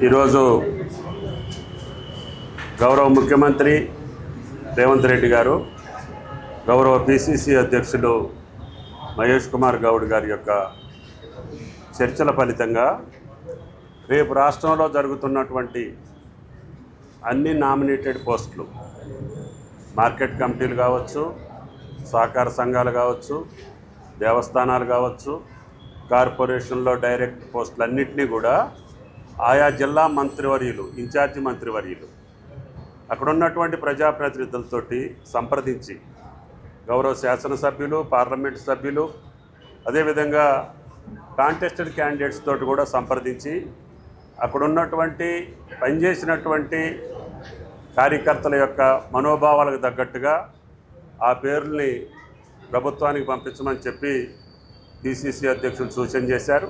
ఈరోజు గౌరవ ముఖ్యమంత్రి రేవంత్ రెడ్డి గారు, గౌరవ పిసిసి అధ్యక్షులు మహేష్ కుమార్ గౌడ్ గారి యొక్క చర్చల ఫలితంగా రేపు రాష్ట్రంలో జరుగుతున్నటువంటి అన్ని నామినేటెడ్ పోస్టులు, మార్కెట్ కమిటీలు కావచ్చు, సహకార సంఘాలు కావచ్చు, దేవస్థానాలు కావచ్చు, కార్పొరేషన్లో డైరెక్ట్ పోస్టులన్నింటినీ కూడా ఆయా జిల్లా మంత్రివర్యులు, ఇన్ఛార్జి మంత్రివర్యులు అక్కడ ఉన్నటువంటి ప్రజాప్రతినిధులతోటి సంప్రదించి, గౌరవ శాసనసభ్యులు, పార్లమెంట్ సభ్యులు, అదేవిధంగా కాంటెస్టెడ్ క్యాండిడేట్స్ తోటి కూడా సంప్రదించి అక్కడ ఉన్నటువంటి పనిచేసినటువంటి కార్యకర్తల యొక్క మనోభావాలకు తగ్గట్టుగా ఆ పేర్లని ప్రభుత్వానికి పంపించమని చెప్పి పిసిసి అధ్యక్షులు సూచన చేశారు.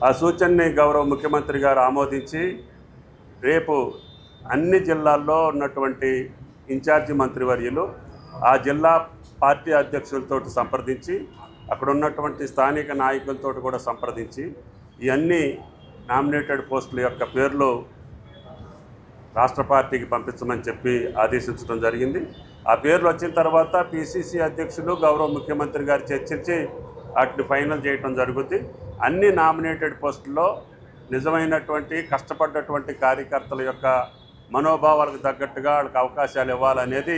ఆ సూచనని గౌరవ ముఖ్యమంత్రి గారు ఆమోదించి రేపు అన్ని జిల్లాల్లో ఉన్నటువంటి ఇన్ఛార్జి మంత్రివర్యులు ఆ జిల్లా పార్టీ అధ్యక్షులతో సంప్రదించి అక్కడ ఉన్నటువంటి స్థానిక నాయకులతో కూడా సంప్రదించి ఇవన్నీ నామినేటెడ్ పోస్టుల యొక్క పేర్లు రాష్ట్ర పార్టీకి పంపించమని చెప్పి ఆదేశించడం జరిగింది. ఆ పేర్లు వచ్చిన తర్వాత పిసిసి అధ్యక్షులు గౌరవ ముఖ్యమంత్రి గారు చర్చించి వాటిని ఫైనల్ చేయడం జరుగుద్ది. అన్ని నామినేటెడ్ పోస్టుల్లో నిజమైనటువంటి కష్టపడ్డటువంటి కార్యకర్తల యొక్క మనోభావాలకు తగ్గట్టుగా వాళ్ళకి అవకాశాలు ఇవ్వాలనేది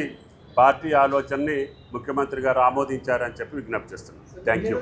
పార్టీ ఆలోచనని ముఖ్యమంత్రి గారు ఆమోదించారని చెప్పి విజ్ఞప్తి చేస్తున్నాను. Thank you.